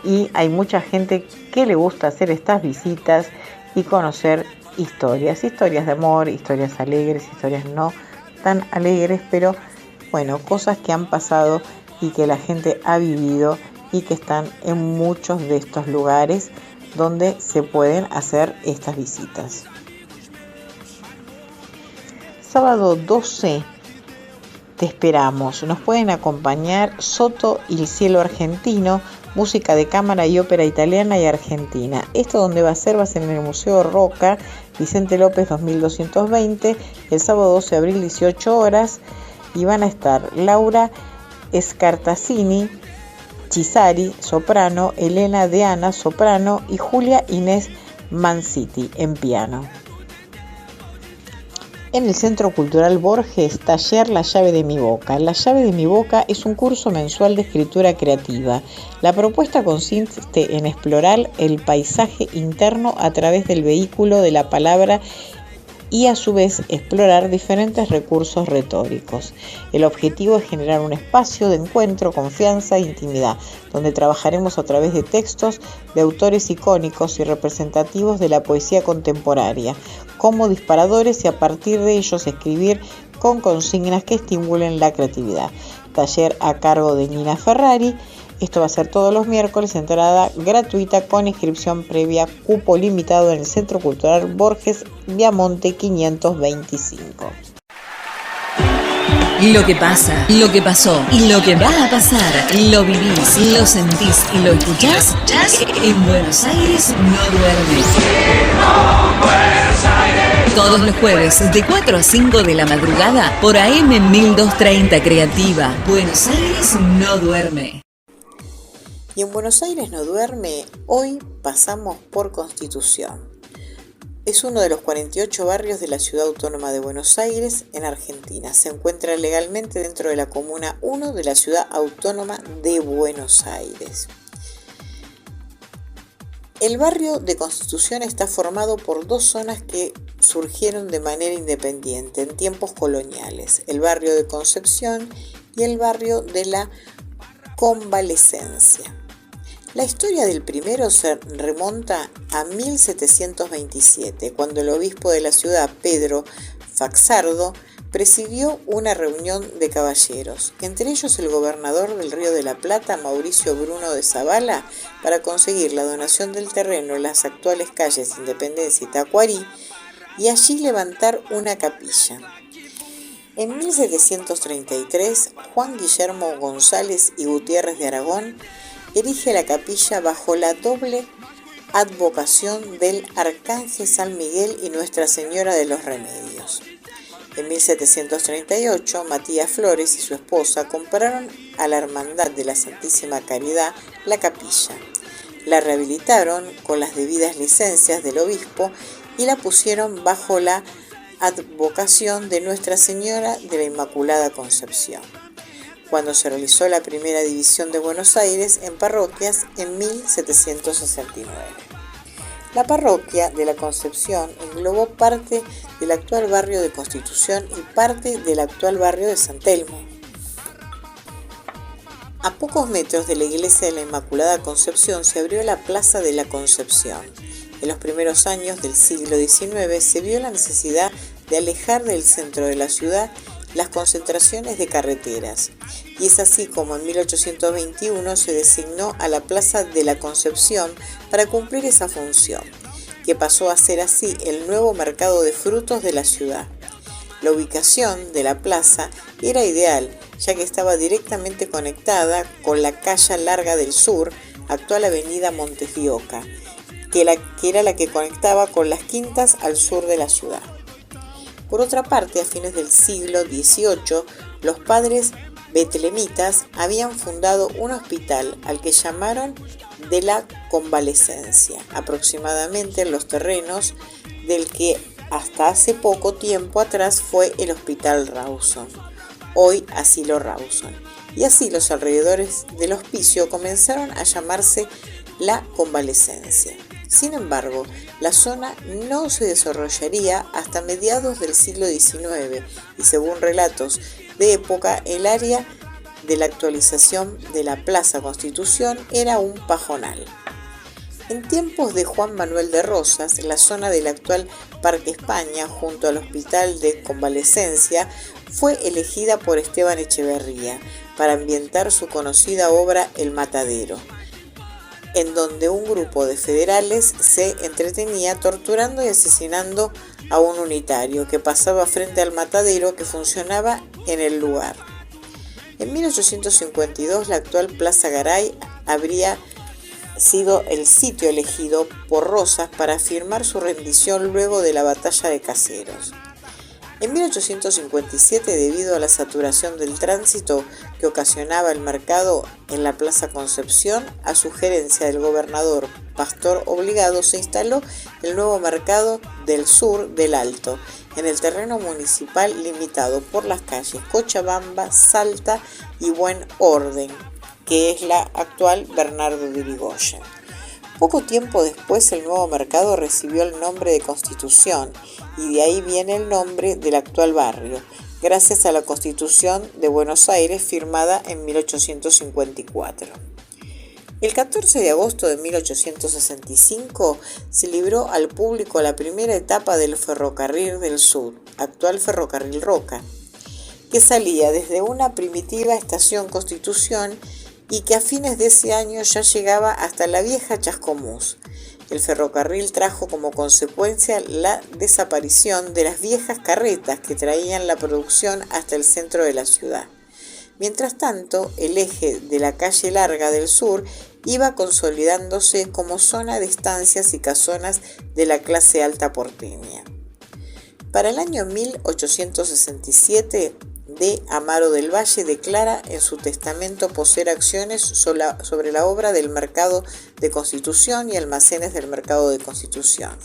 y hay mucha gente que le gusta hacer estas visitas y conocer historias de amor, historias alegres, historias no tan alegres, pero bueno, cosas que han pasado y que la gente ha vivido y que están en muchos de estos lugares donde se pueden hacer estas visitas. Sábado 12 te esperamos. Nos pueden acompañar Soto y el Cielo Argentino, música de cámara y ópera italiana y argentina. Esto donde va a ser en el Museo Roca, Vicente López 2220, el sábado 12 de abril 18 horas. Y van a estar Laura Scartazzini, Chisari, soprano, Elena Deana, soprano y Julia Inés Manciti en piano. En el Centro Cultural Borges, taller La llave de mi boca. La llave de mi boca es un curso mensual de escritura creativa. La propuesta consiste en explorar el paisaje interno a través del vehículo de la palabra y a su vez explorar diferentes recursos retóricos. El objetivo es generar un espacio de encuentro, confianza e intimidad, donde trabajaremos a través de textos de autores icónicos y representativos de la poesía contemporánea, como disparadores y a partir de ellos escribir con consignas que estimulen la creatividad. Taller a cargo de Nina Ferrari. Esto va a ser todos los miércoles, entrada gratuita con inscripción previa, cupo limitado en el Centro Cultural Borges, Viamonte 525. Lo que pasa, lo que pasó y lo que va a pasar, lo vivís, lo sentís y lo escuchás. En Buenos Aires no duerme. Todos los jueves de 4 a 5 de la madrugada por AM 1230 Creativa. Buenos Aires no duerme. Y en Buenos Aires no duerme, hoy pasamos por Constitución. Es uno de los 48 barrios de la Ciudad Autónoma de Buenos Aires, en Argentina. Se encuentra legalmente dentro de la Comuna 1 de la Ciudad Autónoma de Buenos Aires. El barrio de Constitución está formado por dos zonas que surgieron de manera independiente en tiempos coloniales: el barrio de Concepción y el barrio de la Convalecencia. La historia del primero se remonta a 1727, cuando el obispo de la ciudad, Pedro Faxardo, presidió una reunión de caballeros, entre ellos el gobernador del Río de la Plata, Mauricio Bruno de Zavala, para conseguir la donación del terreno en las actuales calles Independencia y Tacuarí, y allí levantar una capilla. En 1733, Juan Guillermo González y Gutiérrez de Aragón erige la capilla bajo la doble advocación del Arcángel San Miguel y Nuestra Señora de los Remedios. En 1738, Matías Flores y su esposa compraron a la Hermandad de la Santísima Caridad la capilla, la rehabilitaron con las debidas licencias del obispo y la pusieron bajo la advocación de Nuestra Señora de la Inmaculada Concepción, cuando se realizó la primera división de Buenos Aires en parroquias en 1769. La parroquia de la Concepción englobó parte del actual barrio de Constitución y parte del actual barrio de San Telmo. A pocos metros de la iglesia de la Inmaculada Concepción se abrió la Plaza de la Concepción. En los primeros años del siglo XIX se vio la necesidad de alejar del centro de la ciudad las concentraciones de carreteras, y es así como en 1821 se designó a la Plaza de la Concepción para cumplir esa función, que pasó a ser así el nuevo mercado de frutos de la ciudad. La ubicación de la plaza era ideal, ya que estaba directamente conectada con la calle Larga del Sur, actual avenida Montefioca, que era la que conectaba con las quintas al sur de la ciudad. Por otra parte, a fines del siglo XVIII, los padres betlemitas habían fundado un hospital al que llamaron de la Convalecencia, aproximadamente en los terrenos del que hasta hace poco tiempo atrás fue el Hospital Rawson, hoy Asilo Rawson, y así los alrededores del hospicio comenzaron a llamarse la Convalecencia. Sin embargo, la zona no se desarrollaría hasta mediados del siglo XIX y, según relatos de época, el área de la actualización de la Plaza Constitución era un pajonal. En tiempos de Juan Manuel de Rosas, la zona del actual Parque España, junto al Hospital de Convalecencia, fue elegida por Esteban Echeverría para ambientar su conocida obra El Matadero, en donde un grupo de federales se entretenía torturando y asesinando a un unitario que pasaba frente al matadero que funcionaba en el lugar. En 1852, la actual Plaza Garay habría sido el sitio elegido por Rosas para firmar su rendición luego de la batalla de Caseros. En 1857, debido a la saturación del tránsito que ocasionaba el mercado en la Plaza Concepción, a sugerencia del gobernador pastor obligado, se instaló el nuevo mercado del sur del Alto, en el terreno municipal limitado por las calles Cochabamba, Salta y Buen Orden, que es la actual Bernardo de Irigoyen. Poco tiempo después el nuevo mercado recibió el nombre de Constitución y de ahí viene el nombre del actual barrio, gracias a la Constitución de Buenos Aires firmada en 1854. El 14 de agosto de 1865 se libró al público la primera etapa del Ferrocarril del Sur, actual Ferrocarril Roca, que salía desde una primitiva estación Constitución y que a fines de ese año ya llegaba hasta la vieja Chascomús. El ferrocarril trajo como consecuencia la desaparición de las viejas carretas que traían la producción hasta el centro de la ciudad. Mientras tanto, el eje de la calle larga del sur iba consolidándose como zona de estancias y casonas de la clase alta porteña. Para el año 1867, D. Amaro del Valle declara en su testamento poseer acciones sobre la obra del Mercado de Constitución y almacenes del Mercado de Constitución.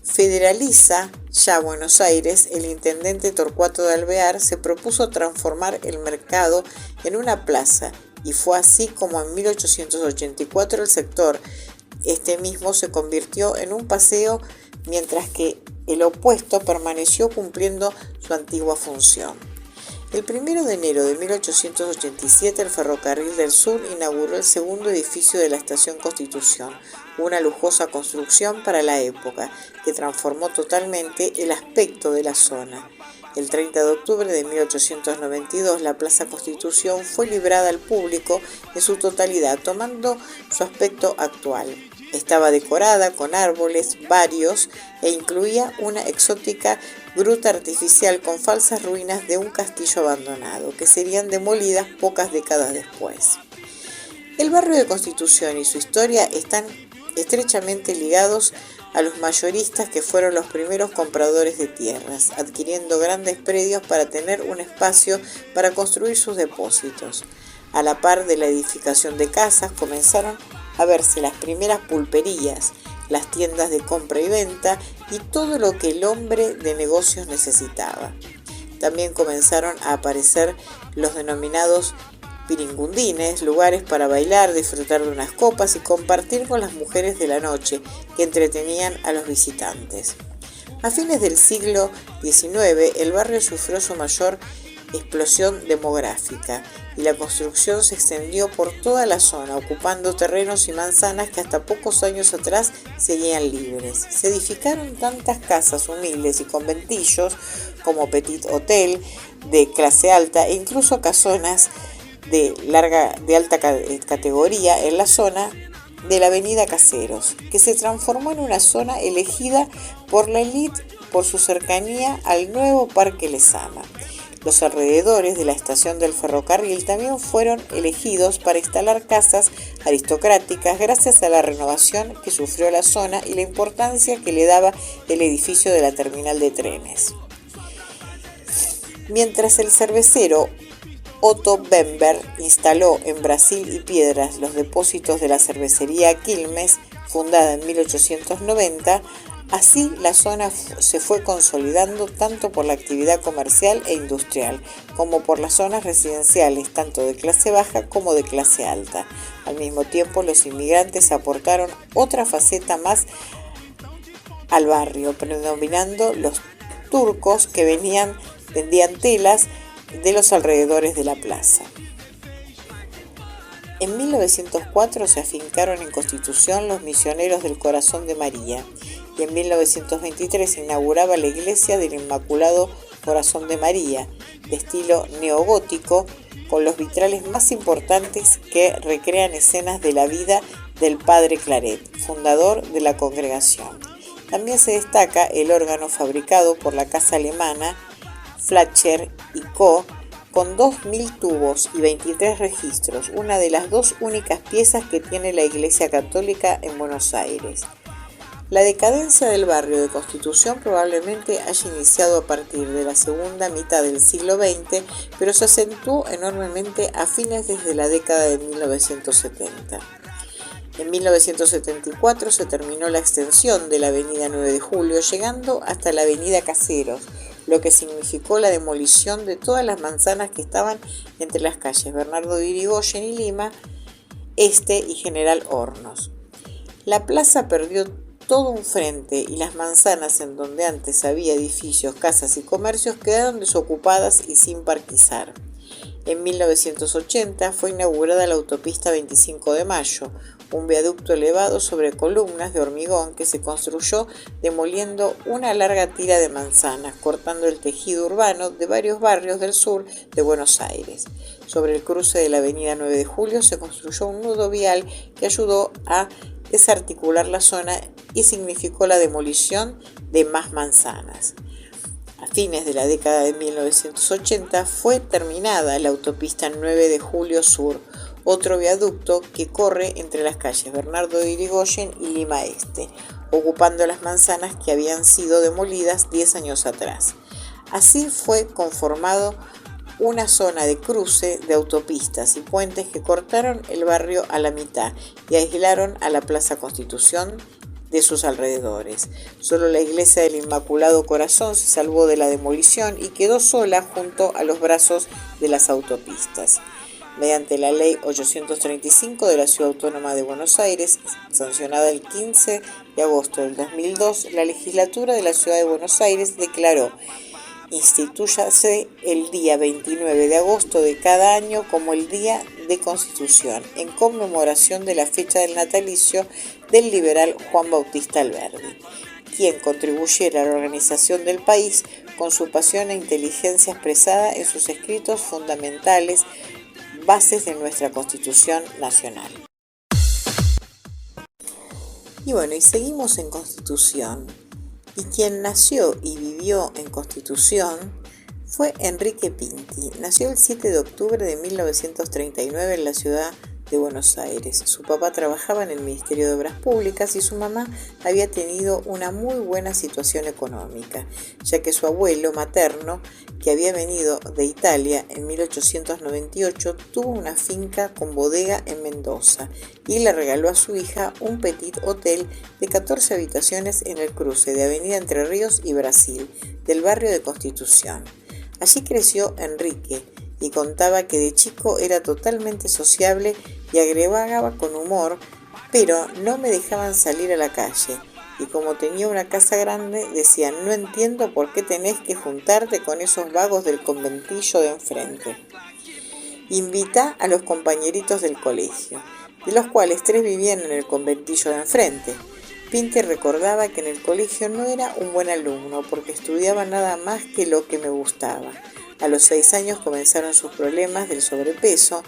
Federaliza ya Buenos Aires, el intendente Torcuato de Alvear se propuso transformar el mercado en una plaza y fue así como en 1884 el sector mismo se convirtió en un paseo, mientras que el opuesto permaneció cumpliendo su antigua función. El 1 de enero de 1887 el Ferrocarril del Sur inauguró el segundo edificio de la Estación Constitución, una lujosa construcción para la época que transformó totalmente el aspecto de la zona. El 30 de octubre de 1892 la Plaza Constitución fue librada al público en su totalidad, tomando su aspecto actual. Estaba decorada con árboles varios e incluía una exótica gruta artificial con falsas ruinas de un castillo abandonado, que serían demolidas pocas décadas después. El barrio de Constitución y su historia están estrechamente ligados a los mayoristas, que fueron los primeros compradores de tierras, adquiriendo grandes predios para tener un espacio para construir sus depósitos. A la par de la edificación de casas comenzaron a verse las primeras pulperías, las tiendas de compra y venta y todo lo que el hombre de negocios necesitaba. También comenzaron a aparecer los denominados piringundines, lugares para bailar, disfrutar de unas copas y compartir con las mujeres de la noche que entretenían a los visitantes. A fines del siglo XIX, el barrio sufrió su mayor explosión demográfica y la construcción se extendió por toda la zona, ocupando terrenos y manzanas que hasta pocos años atrás seguían libres. Se edificaron tantas casas humildes y conventillos como Petit Hotel de clase alta e incluso casonas de alta categoría en la zona de la avenida Caseros, que se transformó en una zona elegida por la élite por su cercanía al nuevo Parque Lezama. Los alrededores de la estación del ferrocarril también fueron elegidos para instalar casas aristocráticas gracias a la renovación que sufrió la zona y la importancia que le daba el edificio de la terminal de trenes. Mientras el cervecero Otto Bember instaló en Brasil y Piedras los depósitos de la cervecería Quilmes, fundada en 1890, así la zona se fue consolidando tanto por la actividad comercial e industrial, como por las zonas residenciales, tanto de clase baja como de clase alta. Al mismo tiempo, los inmigrantes aportaron otra faceta más al barrio, predominando los turcos que vendían telas de los alrededores de la plaza. En 1904 se afincaron en Constitución los misioneros del Corazón de María y en 1923 se inauguraba la iglesia del Inmaculado Corazón de María, de estilo neogótico, con los vitrales más importantes que recrean escenas de la vida del Padre Claret, fundador de la congregación. También se destaca el órgano fabricado por la casa alemana Flacher y Co., con 2.000 tubos y 23 registros, una de las dos únicas piezas que tiene la Iglesia Católica en Buenos Aires. La decadencia del barrio de Constitución probablemente haya iniciado a partir de la segunda mitad del siglo XX, pero se acentuó enormemente a fines desde la década de 1970. En 1974 se terminó la extensión de la avenida 9 de Julio, llegando hasta la avenida Caseros, lo que significó la demolición de todas las manzanas que estaban entre las calles Bernardo de Irigoyen y Lima, Este y General Hornos. La plaza perdió todo un frente y las manzanas en donde antes había edificios, casas y comercios quedaron desocupadas y sin parquizar. En 1980 fue inaugurada la autopista 25 de Mayo, un viaducto elevado sobre columnas de hormigón que se construyó demoliendo una larga tira de manzanas, cortando el tejido urbano de varios barrios del sur de Buenos Aires. Sobre el cruce de la avenida 9 de Julio se construyó un nudo vial que ayudó a desarticular la zona y significó la demolición de más manzanas. A fines de la década de 1980 fue terminada la autopista 9 de Julio Sur, otro viaducto que corre entre las calles Bernardo de Irigoyen y Lima Este, ocupando las manzanas que habían sido demolidas 10 años atrás. Así fue conformado una zona de cruce de autopistas y puentes que cortaron el barrio a la mitad y aislaron a la Plaza Constitución de sus alrededores. Solo la iglesia del Inmaculado Corazón se salvó de la demolición y quedó sola junto a los brazos de las autopistas. Mediante la Ley 835 de la Ciudad Autónoma de Buenos Aires, sancionada el 15 de agosto del 2002, la legislatura de la Ciudad de Buenos Aires declaró: instituyase el día 29 de agosto de cada año como el Día de Constitución, en conmemoración de la fecha del natalicio del liberal Juan Bautista Alberdi, quien contribuyera a la organización del país con su pasión e inteligencia expresada en sus escritos fundamentales, bases de nuestra Constitución Nacional. Y bueno, y seguimos en Constitución. Y quien nació y vivió en Constitución fue Enrique Pinti. Nació el 7 de octubre de 1939 en la ciudad de Buenos Aires. Su papá trabajaba en el Ministerio de Obras Públicas y su mamá había tenido una muy buena situación económica, ya que su abuelo materno, que había venido de Italia en 1898, tuvo una finca con bodega en Mendoza y le regaló a su hija un petit hotel de 14 habitaciones en el cruce de Avenida Entre Ríos y Brasil, del barrio de Constitución. Allí creció Enrique y contaba que de chico era totalmente sociable y agregaba con humor, pero no me dejaban salir a la calle. Y como tenía una casa grande, decían: no entiendo por qué tenés que juntarte con esos vagos del conventillo de enfrente. Invita a los compañeritos del colegio, de los cuales 3 vivían en el conventillo de enfrente. Pinti recordaba que en el colegio no era un buen alumno porque estudiaba nada más que lo que me gustaba. A los 6 años comenzaron sus problemas del sobrepeso.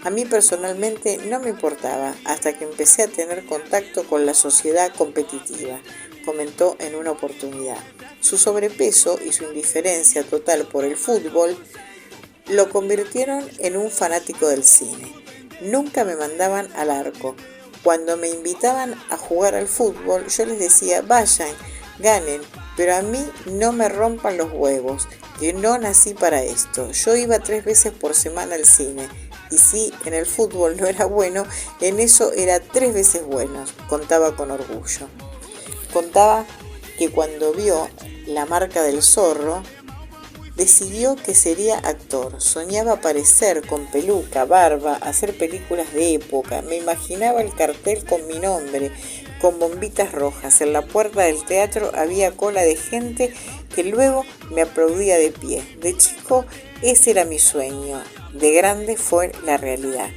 A mí personalmente no me importaba hasta que empecé a tener contacto con la sociedad competitiva, comentó en una oportunidad. Su sobrepeso y su indiferencia total por el fútbol lo convirtieron en un fanático del cine. Nunca me mandaban al arco. Cuando me invitaban a jugar al fútbol, yo les decía: vayan, ganen, pero a mí no me rompan los huevos, que no nací para esto. Yo iba 3 veces por semana al cine, y si en el fútbol no era bueno, en eso era 3 veces bueno, contaba con orgullo. Contaba que cuando vio La marca del zorro, decidió que sería actor. Soñaba aparecer con peluca, barba, hacer películas de época. Me imaginaba el cartel con mi nombre, con bombitas rojas. En la puerta del teatro había cola de gente que luego me aplaudía de pie. De chico ese era mi sueño, de grande fue la realidad.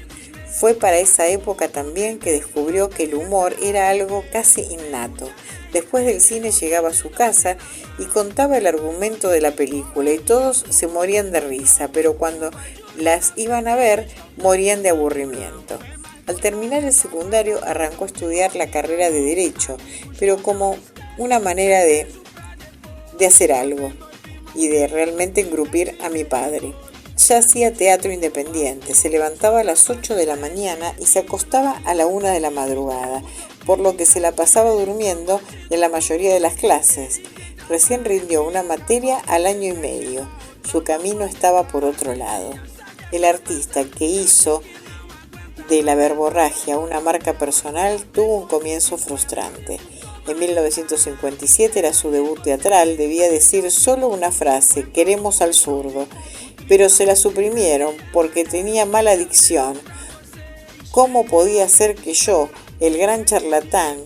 Fue para esa época también que descubrió que el humor era algo casi innato. Después del cine llegaba a su casa y contaba el argumento de la película y todos se morían de risa, pero cuando las iban a ver morían de aburrimiento. Al terminar el secundario arrancó a estudiar la carrera de Derecho, pero como una manera de hacer algo y de realmente engrupir a mi padre. Ya hacía teatro independiente, se levantaba a las 8 de la mañana y se acostaba a la 1 de la madrugada, por lo que se la pasaba durmiendo en la mayoría de las clases. Recién rindió una materia al año y medio. Su camino estaba por otro lado. El artista que hizo de la verborragia una marca personal tuvo un comienzo frustrante. En 1957 era su debut teatral, debía decir solo una frase, queremos al zurdo, pero se la suprimieron porque tenía mala dicción. ¿Cómo podía ser que yo, el gran charlatán,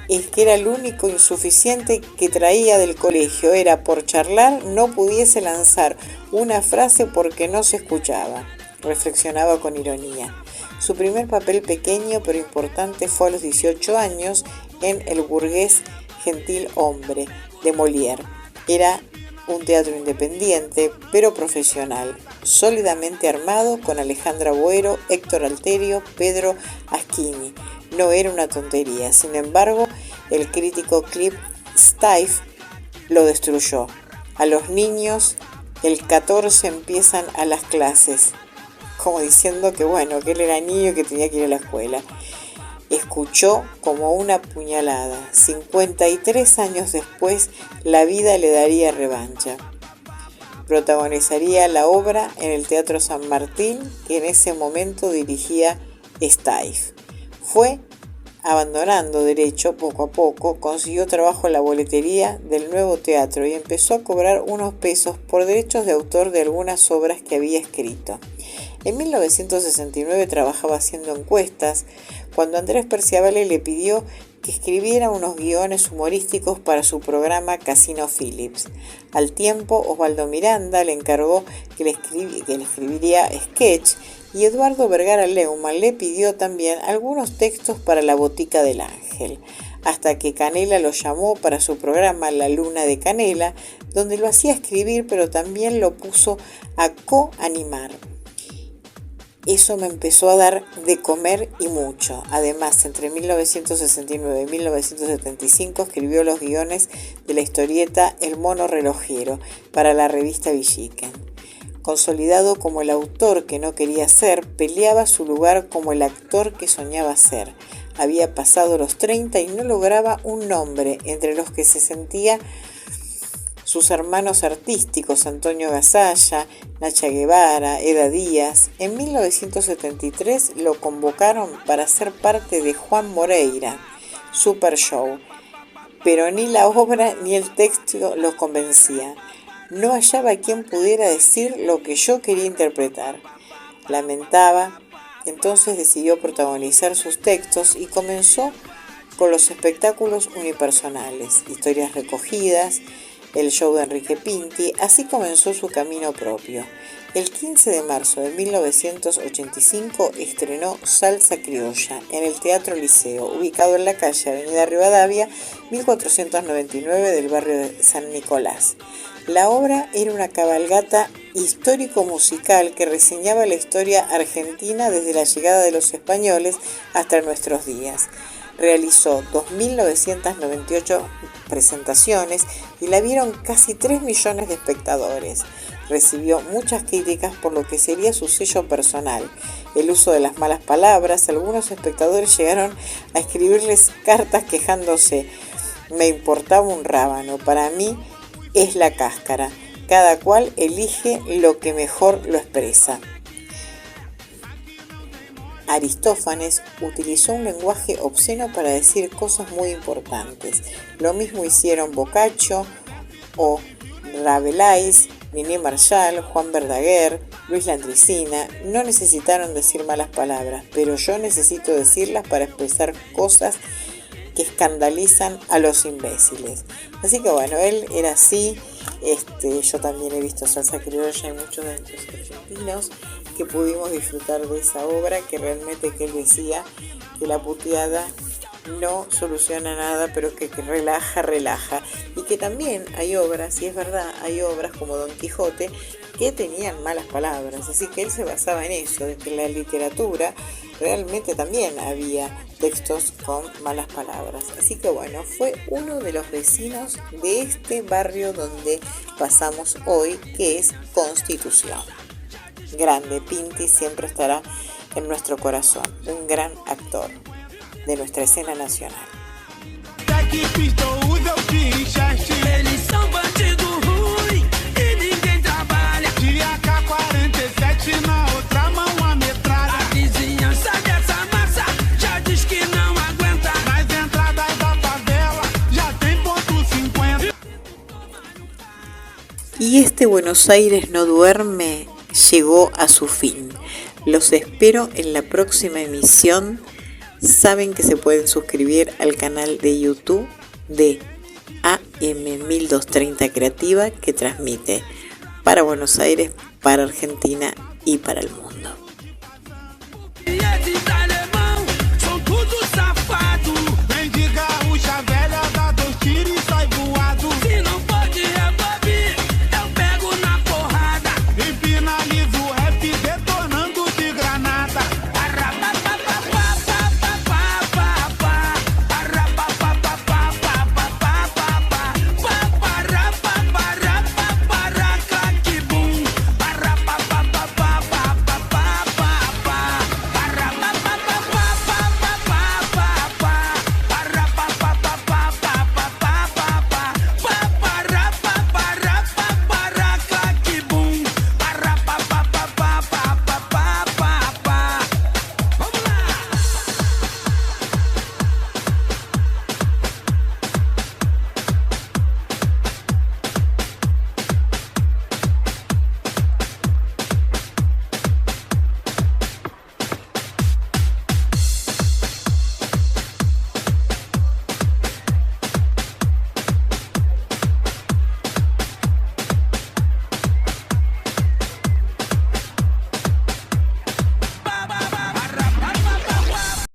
es que era el único insuficiente que traía del colegio, era por charlar, no pudiese lanzar una frase porque no se escuchaba? Reflexionaba con ironía. Su primer papel pequeño pero importante fue a los 18 años en El burgués gentil hombre de Molière. Era un teatro independiente pero profesional, sólidamente armado con Alejandra Boero, Héctor Alterio, Pedro Aschini. No era una tontería, sin embargo, el crítico Cliff Stife lo destruyó. A los niños, el 14 empiezan a las clases, como diciendo que bueno, que él era niño y que tenía que ir a la escuela. Escuchó como una puñalada. 53 años después, la vida le daría revancha. Protagonizaría la obra en el Teatro San Martín, que en ese momento dirigía Stife. Fue abandonando derecho poco a poco, consiguió trabajo en la boletería del nuevo teatro y empezó a cobrar unos pesos por derechos de autor de algunas obras que había escrito. En 1969 trabajaba haciendo encuestas cuando Andrés Perciavale le pidió que escribiera unos guiones humorísticos para su programa Casino Phillips. Al tiempo, Osvaldo Miranda le encargó que le escribiría sketch y Eduardo Vergara Leumann le pidió también algunos textos para La Botica del Ángel, hasta que Canela lo llamó para su programa La Luna de Canela, donde lo hacía escribir pero también lo puso a co-animar. Eso me empezó a dar de comer y mucho. Además, entre 1969 y 1975 escribió los guiones de la historieta El Mono Relojero para la revista Villiquen. Consolidado como el autor que no quería ser, peleaba su lugar como el actor que soñaba ser. Había pasado los 30 y no lograba un nombre entre los que se sentía sus hermanos artísticos Antonio Gasalla, Nacha Guevara, Eda Díaz. En 1973 lo convocaron para ser parte de Juan Moreira, Super Show, pero ni la obra ni el texto los convencía. No hallaba quien pudiera decir lo que yo quería interpretar. Lamentaba, entonces decidió protagonizar sus textos y comenzó con los espectáculos unipersonales, historias recogidas, el show de Enrique Pinti. Así comenzó su camino propio. El 15 de marzo de 1985 estrenó Salsa Criolla en el Teatro Liceo, ubicado en la calle Avenida Rivadavia, 1499 del barrio de San Nicolás. La obra era una cabalgata histórico-musical que reseñaba la historia argentina desde la llegada de los españoles hasta nuestros días. Realizó 2.998 presentaciones y la vieron casi 3 millones de espectadores. Recibió muchas críticas por lo que sería su sello personal. El uso de las malas palabras, algunos espectadores llegaron a escribirles cartas quejándose. Me importaba un rábano, para mí es la cáscara. Cada cual elige lo que mejor lo expresa. Aristófanes utilizó un lenguaje obsceno para decir cosas muy importantes. Lo mismo hicieron Boccaccio o Rabelais, Nini Marshall, Juan Verdaguer, Luis Landricina. No necesitaron decir malas palabras, pero yo necesito decirlas para expresar cosas que escandalizan a los imbéciles. Así que bueno, él era así. Yo también he visto Salsa Criolla y muchos de los argentinos que pudimos disfrutar de esa obra, que realmente que él decía que la puteada no soluciona nada, pero que relaja, y que también hay obras, y es verdad, hay obras como Don Quijote que tenían malas palabras, así que él se basaba en eso, de que en la literatura realmente también había textos con malas palabras. Así que bueno, fue uno de los vecinos de este barrio donde pasamos hoy, que es Constitución. Grande, Pinti siempre estará en nuestro corazón, un gran actor de nuestra escena nacional. Eles são bandido ruim e ninguém trabalha. De AK-47 na outra mão a metralha. A vizinhança dessa Y este Buenos Aires no duerme llegó a su fin. Los espero en la próxima emisión. Saben que se pueden suscribir al canal de YouTube de AM1230 Creativa, que transmite para Buenos Aires, para Argentina y para el mundo.